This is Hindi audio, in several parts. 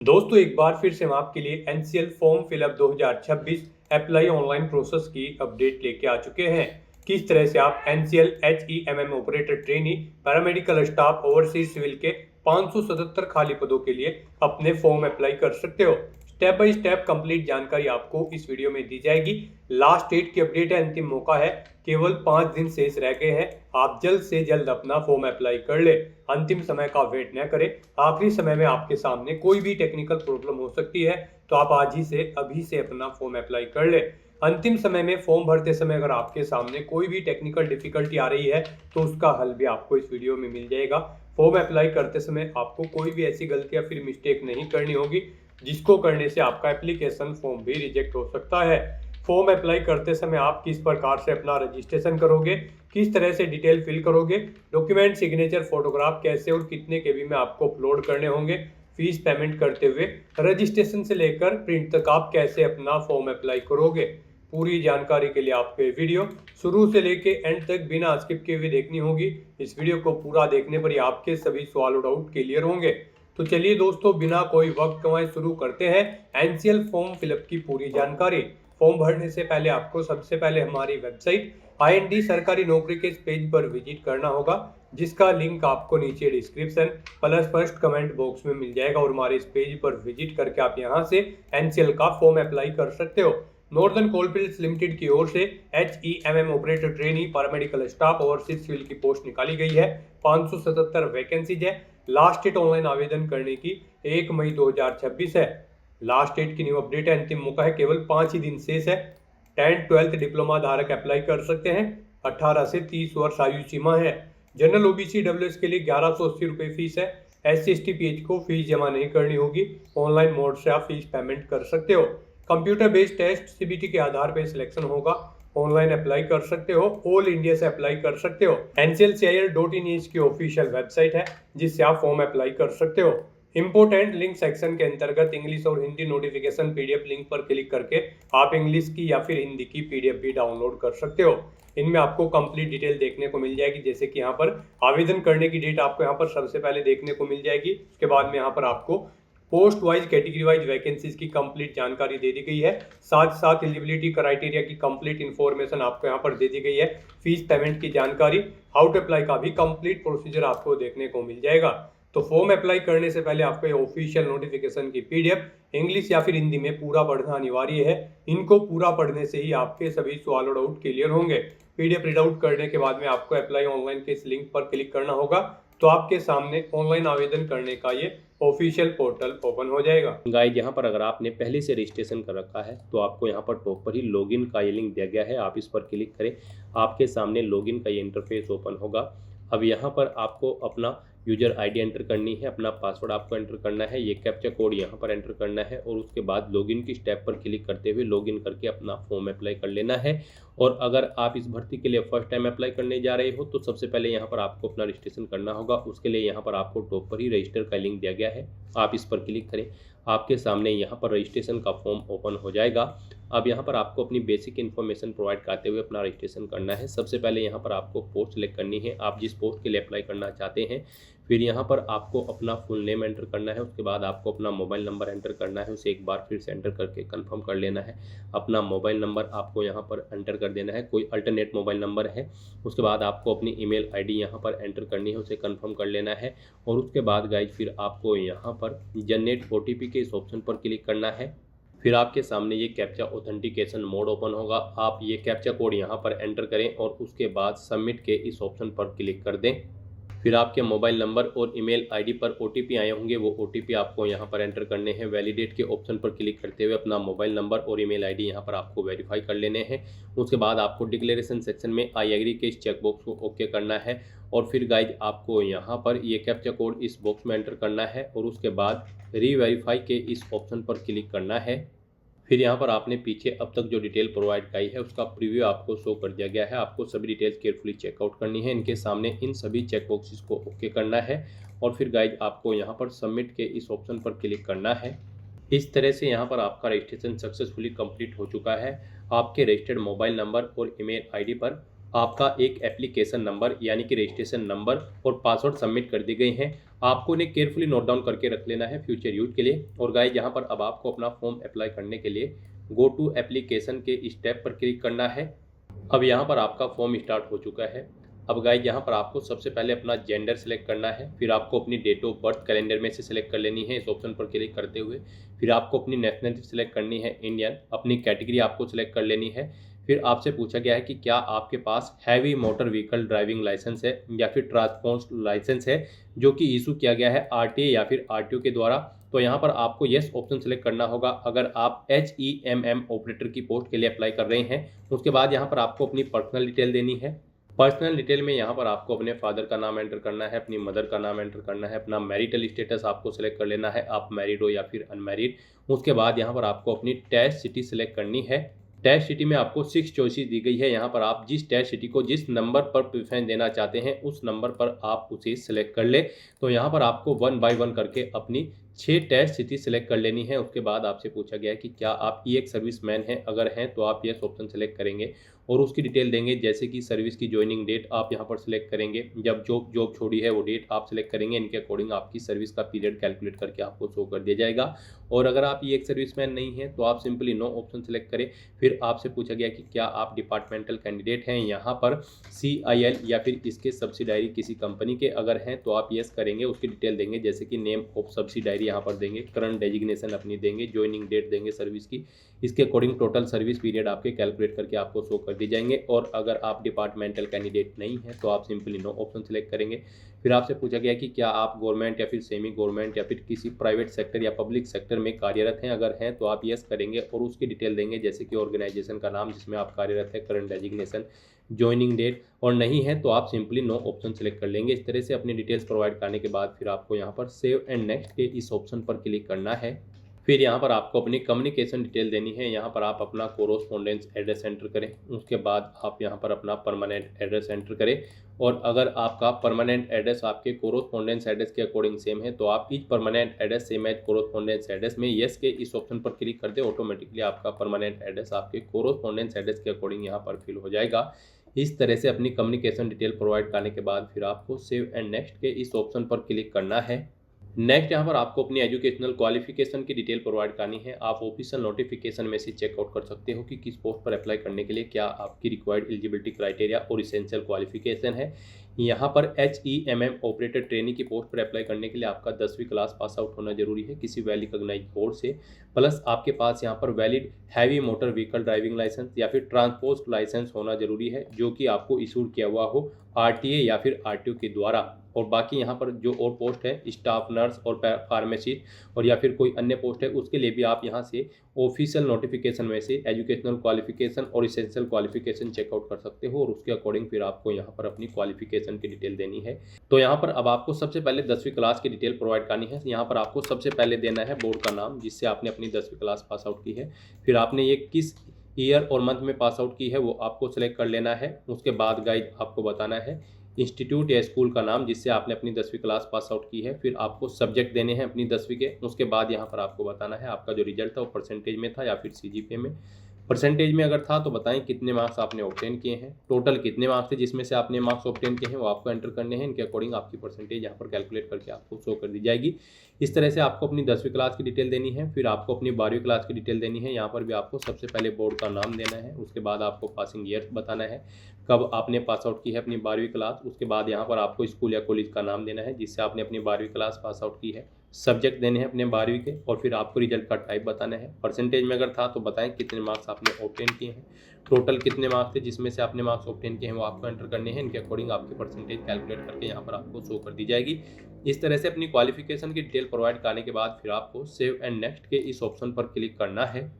दोस्तों एक बार फिर से हम आपके लिए NCL form fill up 2026 apply online process की अपडेट लेके आ चुके हैं। किस तरह से आप NCL HEMM operator trainee paramedical staff overseas civil के 577 खाली पदों के लिए अपने फॉर्म अप्लाई कर सकते हो। स्टेप बाय स्टेप कंप्लीट जानकारी आपको इस वीडियो में दी जाएगी। लास्ट डेट की अपडेट है, अंतिम मौका है, केवल 5 दिन शेष रह गए हैं। आप जल्द से जल्द अपना फॉर्म अप्लाई कर ले, अंतिम समय का वेट न करें। आखिरी समय में आपके सामने कोई भी टेक्निकल प्रॉब्लम हो सकती है, तो आप आज ही से अभी से अपना फॉर्म अप्लाई कर ले। अंतिम समय में फॉर्म भरते समय अगर आपके सामने कोई भी टेक्निकल डिफिकल्टी आ रही है तो उसका हल भी आपको इस वीडियो में मिल जाएगा। फॉर्म अप्लाई करते समय आपको कोई भी ऐसी गलती या फिर मिस्टेक नहीं करनी होगी जिसको करने से आपका एप्लीकेशन फॉर्म भी रिजेक्ट हो सकता है। फॉर्म अप्लाई करते समय आप किस प्रकार से अपना रजिस्ट्रेशन करोगे, किस तरह से डिटेल फिल करोगे, डॉक्यूमेंट सिग्नेचर फोटोग्राफ कैसे और कितने केबी में आपको अपलोड करने होंगे, फीस पेमेंट करते हुए रजिस्ट्रेशन से लेकर प्रिंट तक आप कैसे अपना फॉर्म अप्लाई करोगे, पूरी जानकारी के लिए आपको ये वीडियो शुरू से लेके एंड तक बिना स्किप किए हुए देखनी होगी। इस वीडियो को पूरा देखने पर ही आपके सभी सवाल और डाउट क्लियर होंगे। तो चलिए दोस्तों, बिना कोई वक्त गंवाए शुरू करते हैं एनसीएल फॉर्म फिलअप की पूरी जानकारी। फॉर्म भरने से पहले आपको सबसे पहले हमारी वेबसाइट आईएनडी सरकारी नौकरी के इस पेज पर विजिट करना होगा, जिसका लिंक आपको नीचे description plus first comment box में मिल जाएगा। और हमारे इस पेज पर विजिट करके आप यहां से एनसीएल का फॉर्म अप्लाई कर सकते हो। नॉर्दर्न कोलफील्ड्स लिमिटेड की ओर से HEMM operator trainee paramedical staff overseas civil की पोस्ट निकाली गई है। 577 वैकेंसीज है। लास्ट डेट ऑनलाइन आवेदन करने की 1 मई 2026 है। लास्ट डेट की न्यू अपडेट है, अंतिम मौका है, केवल 5 ही दिन शेष है। 10th 12th डिप्लोमा धारक अप्लाई कर सकते हैं। 18 से 30 वर्ष आयु सीमा है। जनरल ओबीसी डब्ल्यूएस के लिए 1180 रुपये फीस है। SC/ST PH को फीस जमा नहीं करनी होगी, ऑनलाइन मोड से आप फीस पेमेंट कर सकते हो। कंप्यूटर बेस्ड टेस्ट सीबीटी के आधार पर सिलेक्शन होगा, ऑनलाइन अप्लाई कर सकते हो, ऑल इंडिया से अप्लाई कर सकते हो। nclcil.in की ऑफिशियल वेबसाइट है जिससे आप फॉर्म अप्लाई कर सकते हो। इंपोर्टेंट लिंक सेक्शन के अंतर्गत इंग्लिश और हिंदी नोटिफिकेशन पीडीएफ लिंक पर क्लिक करके आप इंग्लिश की या फिर हिंदी की पीडीएफ भी डाउनलोड कर सकते हो। इनमें आपको कंप्लीट डिटेल देखने को मिल जाएगी, जैसे कि यहाँ पर आवेदन करने की डेट आपको यहाँ पर सबसे पहले देखने को मिल जाएगी। उसके बाद में यहाँ पर आपको post wise category wise vacancies की कंप्लीट जानकारी दे दी गई है। साथ साथ एलिजिबिलिटी क्राइटेरिया की कंप्लीट इन्फॉर्मेशन आपको यहाँ पर दे दी गई है। फीस पेमेंट की जानकारी, हाउ टू अप्लाई का भी कंप्लीट प्रोसीजर आपको देखने को मिल जाएगा। तो फॉर्म अप्लाई करने से पहले आपको ये ऑफिशियल नोटिफिकेशन की पीडीएफ इंग्लिश या फिर हिंदी में पूरा पढ़ना अनिवार्य है। इनको पूरा पढ़ने से ही आपके सभी सवाल और डाउट क्लियर होंगे। पीडीएफ रीड आउट करने के बाद में आपको अप्लाई ऑनलाइन के इस लिंक पर क्लिक करना होगा, तो आपके सामने ऑनलाइन आवेदन करने का ये ऑफिशियल पोर्टल ओपन हो जाएगा। गाइज यहाँ पर अगर आपने पहले से रजिस्ट्रेशन कर रखा है तो आपको यहाँ पर टॉप पर ही लॉगिन का ये लिंक दिया गया है, आप इस पर क्लिक करें। आपके सामने लॉगिन का ये इंटरफेस ओपन होगा। अब यहाँ पर आपको अपना यूजर आईडी एंटर करनी है, अपना पासवर्ड आपको एंटर करना है, ये कैप्चा कोड यहाँ पर एंटर करना है और उसके बाद लॉगिन की स्टेप पर क्लिक करते हुए लॉगिन करके अपना फॉर्म अप्लाई कर लेना है। और अगर आप इस भर्ती के लिए फर्स्ट टाइम अप्लाई करने जा रहे हो तो सबसे पहले यहाँ पर आपको अपना रजिस्ट्रेशन करना होगा। उसके लिए यहाँ पर आपको टॉप पर ही रजिस्टर का लिंक दिया गया है, आप इस पर क्लिक करें। आपके सामने यहाँ पर रजिस्ट्रेशन का फॉर्म ओपन हो जाएगा। अब यहाँ पर आपको अपनी बेसिक इन्फॉर्मेशन प्रोवाइड करते हुए अपना रजिस्ट्रेशन करना है। सबसे पहले यहाँ पर आपको पोस्ट सेलेक्ट करनी है, आप जिस पोस्ट के लिए अप्लाई करना चाहते हैं। फिर यहाँ पर आपको अपना फुल नेम एंटर करना है। उसके बाद आपको अपना मोबाइल नंबर एंटर करना है, उसे एक बार फिर से एंटर करके कंफर्म कर लेना है। अपना मोबाइल नंबर आपको यहाँ पर एंटर कर देना है, कोई अल्टरनेट मोबाइल नंबर है। उसके बाद आपको अपनी ईमेल आईडी यहाँ पर एंटर करनी है, उसे कंफर्म कर लेना है। और उसके बाद गाइज फिर आपको यहाँ पर जनरेट ओटीपी के इस ऑप्शन पर क्लिक करना है। फिर आपके सामने ये कैप्चा ऑथेंटिकेशन मोड ओपन होगा। आप ये कैप्चा कोड यहाँ पर एंटर करें और उसके बाद सबमिट के इस ऑप्शन पर क्लिक कर दें। फिर आपके मोबाइल नंबर और ईमेल आईडी पर ओटीपी आए होंगे, वो ओटीपी आपको यहाँ पर एंटर करने हैं। वैलिडेट के ऑप्शन पर क्लिक करते हुए अपना मोबाइल नंबर और ईमेल आईडी यहाँ पर आपको वेरीफाई कर लेने हैं। उसके बाद आपको डिक्लेरेशन सेक्शन में आई एग्री के इस चेकबॉक्स को ओके करना है। और फिर गाइज आपको यहाँ पर ये कैप्चा कोड इस बॉक्स में एंटर करना है और उसके बाद रीवेरीफाई के इस ऑप्शन पर क्लिक करना है। फिर यहाँ पर आपने पीछे अब तक जो डिटेल प्रोवाइड की है उसका प्रीव्यू आपको शो कर दिया गया है। आपको सभी डिटेल्स केयरफुली चेकआउट करनी है, इनके सामने इन सभी चेक बॉक्सेस को ओके करना है। और फिर गाइज आपको यहाँ पर सबमिट के इस ऑप्शन पर क्लिक करना है। इस तरह से यहाँ पर आपका रजिस्ट्रेशन सक्सेसफुली कंप्लीट हो चुका है। आपके रजिस्टर्ड मोबाइल नंबर और ईमेल आईडी पर आपका एक एप्लीकेशन नंबर यानी कि रजिस्ट्रेशन नंबर और पासवर्ड सबमिट कर दी गई हैं। आपको इन्हें केयरफुली नोट डाउन करके रख लेना है फ्यूचर यूज के लिए। और गाइस यहाँ पर अब आपको अपना फॉर्म अप्लाई करने के लिए गो टू एप्लीकेशन के स्टेप पर क्लिक करना है। अब यहाँ पर आपका फॉर्म स्टार्ट हो चुका है। अब गाइस यहाँ पर आपको सबसे पहले अपना जेंडर सेलेक्ट करना है, फिर आपको अपनी डेट ऑफ बर्थ कैलेंडर में से सिलेक्ट कर लेनी है इस ऑप्शन पर क्लिक करते हुए। फिर आपको अपनी नेशनलिटी सेलेक्ट करनी है इंडियन, अपनी कैटेगरी आपको सिलेक्ट कर लेनी है। फिर आपसे पूछा गया है कि क्या आपके पास heavy motor vehicle driving licence है या फिर ट्रांसपोर्ट लाइसेंस है जो कि इशू किया गया है आरटीए या फिर आरटीओ के द्वारा। तो यहाँ पर आपको येस ऑप्शन सेलेक्ट करना होगा अगर आप HEMM ऑपरेटर की पोस्ट के लिए अप्लाई कर रहे हैं। उसके बाद यहाँ पर आपको अपनी पर्सनल डिटेल देनी है। पर्सनल डिटेल में यहाँ पर आपको अपने फादर का नाम एंटर करना है, अपनी मदर का नाम एंटर करना है, अपना मैरिटल स्टेटस आपको सेलेक्ट कर लेना है, आप मैरिड हो या फिर अनमैरिड। उसके बाद यहाँ पर आपको अपनी टेस्ट सिटी सेलेक्ट करनी है। टेस्ट सिटी में आपको 6 चॉइसेस दी गई है। यहाँ पर आप जिस टेस्ट सिटी को जिस नंबर पर प्रेफरेंस देना चाहते हैं उस नंबर पर आप उसे सिलेक्ट कर ले। तो यहाँ पर आपको 1 बाय 1 करके अपनी 6 टेस्ट सिटी सेलेक्ट कर लेनी है। उसके बाद आपसे पूछा गया है कि क्या आप एक सर्विसमैन हैं, अगर हैं तो आप यस ऑप्शन सेलेक्ट करेंगे और उसकी डिटेल देंगे, जैसे कि सर्विस की ज्वाइनिंग डेट आप यहाँ पर सिलेक्ट करेंगे, जब जॉब छोड़ी है वो डेट आप सिलेक्ट करेंगे। इनके अकॉर्डिंग आपकी सर्विस का पीरियड कैलकुलेट करके आपको शो कर दिया जाएगा। और अगर आप ये एक सर्विसमैन नहीं हैं तो आप सिंपली नो ऑप्शन सेलेक्ट करें। फिर आपसे पूछा गया कि क्या आप डिपार्टमेंटल कैंडिडेट हैं, यहाँ पर CIL या फिर इसके सब्सिडायरी किसी कंपनी के अगर हैं तो आप यस करेंगे, उसकी डिटेल देंगे, जैसे कि नेम ऑफ सब्सिडायरी यहाँ पर देंगे, करंट डेजिग्नेशन अपनी देंगे, ज्वाइनिंग डेट देंगे सर्विस की, इसके अकॉर्डिंग टोटल सर्विस पीरियड आपके कैलकुलेट करके आपको शो कर दिए जाएंगे। और अगर आप डिपार्टमेंटल कैंडिडेट नहीं हैं तो आप सिंपली नो ऑप्शन सेलेक्ट करेंगे। फिर आपसे पूछा गया कि क्या आप गवर्नमेंट या फिर सेमी गवर्नमेंट या फिर किसी प्राइवेट सेक्टर या पब्लिक सेक्टर में कार्यरत हैं, अगर हैं तो आप यस करेंगे और उसकी डिटेल देंगे, जैसे कि ऑर्गेनाइजेशन का नाम जिसमें आप कार्यरत है, करंट डेजिग्नेशन, ज्वाइनिंग डेट। और नहीं है तो आप सिंपली नो ऑप्शन सेलेक्ट कर लेंगे। इस तरह से अपनी डिटेल्स प्रोवाइड करने के बाद फिर आपको यहाँ पर सेव एंड नेक्स्ट के इस ऑप्शन पर क्लिक करना है। फिर यहाँ पर आपको अपनी कम्युनिकेशन डिटेल देनी है। यहाँ पर आप अपना कोरोस्पोंडेंस एड्रेस एंटर करें, उसके बाद आप यहाँ पर अपना परमानेंट एड्रेस एंटर करें। और अगर आपका परमानेंट एड्रेस आपके कोरोस्पोंडेंस एड्रेस के अकॉर्डिंग सेम है तो आप each permanent address same as correspondence address में येस के इस ऑप्शन पर क्लिक कर दे। ऑटोमेटिकली आपका परमानेंट एड्रेस आपके कोरोस्पोंडेंस एड्रेस के अकॉर्डिंग यहाँ पर फिल हो जाएगा। इस तरह से अपनी कम्युनिकेशन डिटेल प्रोवाइड करने के बाद फिर आपको सेव एंड नेक्स्ट के इस ऑप्शन पर क्लिक करना है। नेक्स्ट यहाँ पर आपको अपनी एजुकेशनल क्वालिफिकेशन की डिटेल प्रोवाइड करनी है। आप ऑफिशियल नोटिफिकेशन में से चेकआउट कर सकते हो कि किस पोस्ट पर अप्लाई करने के लिए क्या आपकी रिक्वायर्ड एलिजिबिलिटी क्राइटेरिया और इसेंशियल क्वालिफिकेशन है। यहाँ पर HEMM ऑपरेटर ट्रेनिंग की पोस्ट पर अप्लाई करने के लिए आपका 10वीं क्लास पास आउट होना जरूरी है किसी वेल रिकॉग्नाइज्ड बोर्ड से, प्लस आपके पास यहाँ पर valid heavy motor vehicle driving licence या फिर ट्रांसपोर्ट लाइसेंस होना जरूरी है जो कि आपको इशू किया हुआ हो RTA या फिर RTO के द्वारा। और बाकी यहाँ पर जो और पोस्ट है स्टाफ नर्स और फार्मेसिस्ट और या फिर कोई अन्य पोस्ट है उसके लिए भी आप यहाँ से ऑफिशियल नोटिफिकेशन में से एजुकेशनल क्वालिफिकेशन और इसेंशियल क्वालिफिकेशन चेकआउट कर सकते हो और उसके अकॉर्डिंग फिर आपको यहाँ पर अपनी क्वालिफिकेशन की डिटेल देनी है। तो यहाँ पर अब आपको सबसे पहले 10वीं क्लास की डिटेल प्रोवाइड करनी है। यहाँ पर आपको सबसे पहले देना है बोर्ड का नाम जिससे आपने अपनी 10वीं क्लास पास आउट की है। फिर आपने ये किस ईयर और मंथ में पास आउट की है वो आपको सेलेक्ट कर लेना है। उसके बाद गाइड आपको बताना है इंस्टीट्यूट या स्कूल का नाम जिससे आपने अपनी 10वीं क्लास पास आउट की है। फिर आपको सब्जेक्ट देने हैं अपनी 10वीं के। उसके बाद यहाँ पर आपको बताना है आपका जो रिजल्ट था वो परसेंटेज में था या फिर CGPA में। परसेंटेज में अगर था तो बताएं कितने मार्क्स आपने ऑब्टेन किए हैं, टोटल कितने मार्क्स थे जिसमें से आपने मार्क्स ऑब्टेन किए हैं वो आपको एंटर करने हैं। इनके अकॉर्डिंग आपकी परसेंटेज यहाँ पर कैलकुलेट करके आपको शो कर दी जाएगी। इस तरह से आपको अपनी 10वीं क्लास की डिटेल देनी है। फिर आपको अपनी 12वीं क्लास की डिटेल देनी है। यहाँ पर भी आपको सबसे पहले बोर्ड का नाम देना है। उसके बाद आपको पासिंग ईयर बताना है कब आपने पास आउट की है अपनी 12वीं क्लास। उसके बाद यहाँ पर आपको स्कूल या कॉलेज का नाम देना है जिससे आपने अपनी 12वीं क्लास पास आउट की है। सब्जेक्ट देने हैं अपने 12वीं के और फिर आपको रिजल्ट का टाइप बताना है। परसेंटेज में अगर था तो बताएं कितने मार्क्स आपने ऑब्टेन किए हैं, टोटल कितने मार्क्स थे जिसमें से आपने मार्क्स ऑब्टेन किए हैं वो आपको एंटर करने हैं। इनके अकॉर्डिंग आपकी परसेंटेज कैलकुलेट करके यहाँ पर आपको शो कर दी जाएगी। इस तरह से अपनी क्वालिफिकेशन की डिटेल प्रोवाइड करने के बाद फिर आपको सेव एंड नेक्स्ट के इस ऑप्शन पर क्लिक करना है।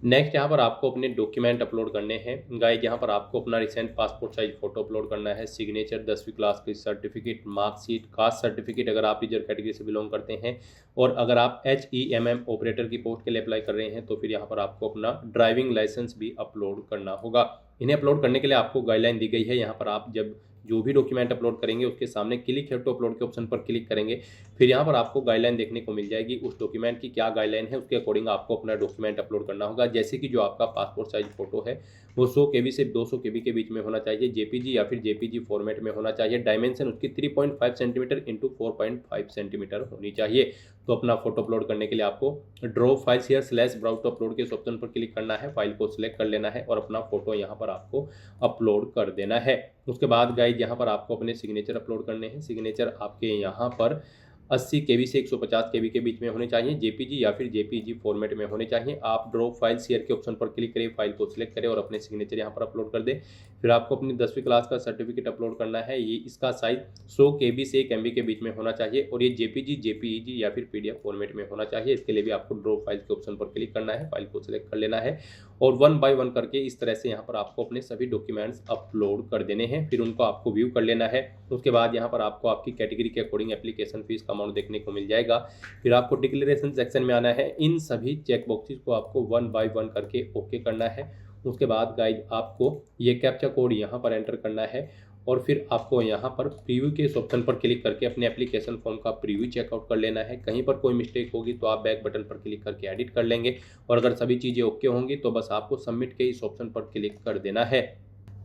नेक्स्ट यहाँ पर आपको अपने डॉक्यूमेंट अपलोड करने हैं। गाइड यहाँ पर आपको अपना recent passport size photo upload करना है, सिग्नेचर, 10वीं क्लास की सर्टिफिकेट, मार्कशीट, कास्ट सर्टिफिकेट अगर आप रिजर्व कैटेगरी से बिलोंग करते हैं, और अगर आप HEMM ऑपरेटर की पोस्ट के लिए अप्लाई कर रहे हैं तो फिर यहाँ पर आपको अपना ड्राइविंग लाइसेंस भी अपलोड करना होगा। इन्हें अपलोड करने के लिए आपको गाइडलाइन दी गई है। यहाँ पर आप जब जो भी डॉक्यूमेंट अपलोड करेंगे उसके सामने क्लिक हियर टू अपलोड के ऑप्शन पर क्लिक करेंगे। फिर यहाँ पर आपको गाइडलाइन देखने को मिल जाएगी। उस डॉक्यूमेंट की क्या गाइडलाइन है उसके अकॉर्डिंग आपको अपना डॉक्यूमेंट अपलोड करना होगा। जैसे कि जो आपका पासपोर्ट साइज फोटो है वो 100 KB से 200 KB के बीच में होना चाहिए, JPG या फिर JPG फॉर्मेट में होना चाहिए। डायमेंशन उसकी 3.5 सेंटीमीटर इंटू 4.5 सेंटीमीटर होनी चाहिए। तो अपना फोटो अपलोड करने के लिए आपको drop files here / browse to upload के इस ऑप्शन पर क्लिक करना है, फाइल को सिलेक्ट कर लेना है और अपना फोटो यहाँ पर आपको अपलोड कर देना है। उसके बाद गाइज यहाँ पर आपको अपने सिग्नेचर अपलोड करने हैं। सिग्नेचर आपके यहाँ पर 80 KB से 150 KB के बीच में होने चाहिए, JPG या फिर JPG फॉर्मेट में होने चाहिए। आप ड्रॉ फाइल शेयर के ऑप्शन पर क्लिक करें, फाइल को सिलेक्ट करें और अपने सिग्नेचर यहाँ पर अपलोड कर दें। फिर आपको अपनी 10वीं क्लास का सर्टिफिकेट अपलोड करना है। ये इसका साइज 100 KB से 1 MB के बीच में होना चाहिए और ये JPG, JPEG या फिर PDF फॉर्मेट में होना चाहिए। इसके लिए भी आपको ड्रॉ फाइल के ऑप्शन पर क्लिक करना है, फाइल को सिलेक्ट कर लेना है और 1 बाय 1 करके इस तरह से यहाँ पर आपको अपने सभी डॉक्यूमेंट्स अपलोड कर देने हैं। फिर उनको आपको व्यू कर लेना है। उसके बाद यहाँ पर आपको आपकी कैटेगरी के अकॉर्डिंग एप्लीकेशन फीस का अमाउंट देखने को मिल जाएगा। फिर आपको डिक्लेरेशन सेक्शन में आना है। इन सभी चेक बॉक्सेस को आपको 1 बाय 1 करके ओके करना है। उसके बाद गाइज आपको ये कैप्चा कोड यहाँ पर एंटर करना है और फिर आपको यहाँ पर प्रीव्यू के इस ऑप्शन पर क्लिक करके अपने एप्लीकेशन फॉर्म का प्रीव्यू चेकआउट कर लेना है। कहीं पर कोई मिस्टेक होगी तो आप बैक बटन पर क्लिक करके एडिट कर लेंगे और अगर सभी चीज़ें ओके होंगी तो बस आपको सबमिट के इस ऑप्शन पर क्लिक कर देना है।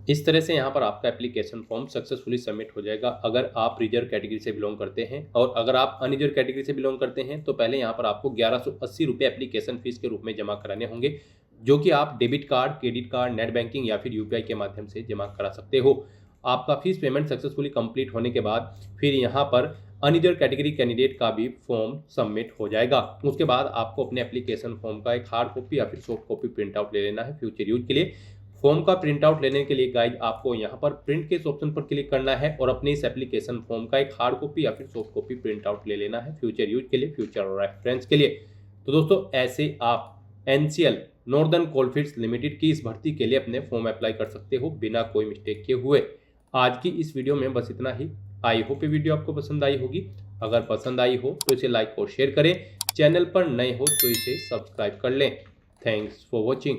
इस तरह से यहाँ पर आपका एप्लीकेशन फॉर्म सक्सेसफुली सबमिट हो जाएगा अगर आप रिजर्व कैटेगरी से बिलोंग करते हैं। और अगर आप अनरिजर्व कैटेगरी से बिलोंग करते हैं तो पहले यहाँ पर आपको 1180 रुपये एप्लीकेशन फीस के रूप में जमा कराने होंगे, जो कि आप debit card, credit card, net banking या फिर UPI के माध्यम से जमा करा सकते हो। आपका फीस पेमेंट सक्सेसफुली कंप्लीट होने के बाद फिर यहाँ पर अनरिजर्व कैटेगरी कैंडिडेट का भी फॉर्म सबमिट हो जाएगा। उसके बाद आपको अपने एप्लीकेशन फॉर्म का एक हार्ड कॉपी या फिर सॉफ्ट कॉपी प्रिंट आउट ले लेना है फ्यूचर यूज के लिए। फॉर्म का प्रिंट आउट लेने के लिए गाइज आपको यहाँ पर प्रिंट के इस ऑप्शन पर क्लिक करना है और अपने इस एप्लीकेशन फॉर्म का एक हार्ड कॉपी या फिर सॉफ्ट कॉपी प्रिंट आउट ले लेना है फ्यूचर यूज के लिए, फ्यूचर रेफरेंस के लिए। तो दोस्तों ऐसे आप NCL नॉर्दर्न कोलफील्ड्स लिमिटेड की इस भर्ती के लिए अपने फॉर्म अप्लाई कर सकते हो बिना कोई मिस्टेक के हुए। आज की इस वीडियो में बस इतना ही। आई होप ये वीडियो आपको पसंद आई होगी। अगर पसंद आई हो तो इसे लाइक और शेयर करें। चैनल पर नए हो तो इसे सब्सक्राइब कर लें। Thanks for watching.